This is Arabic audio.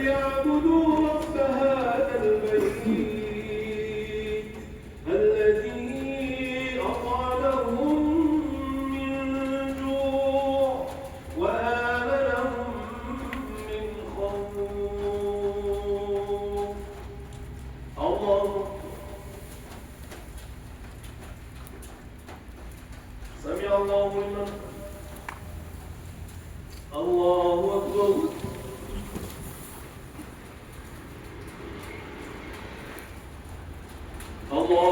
فليعبدوا رب هذا البيت الذي أطعمهم من جوع وآمنهم من خوف. الله سمع الله لمن الله أكبر. الله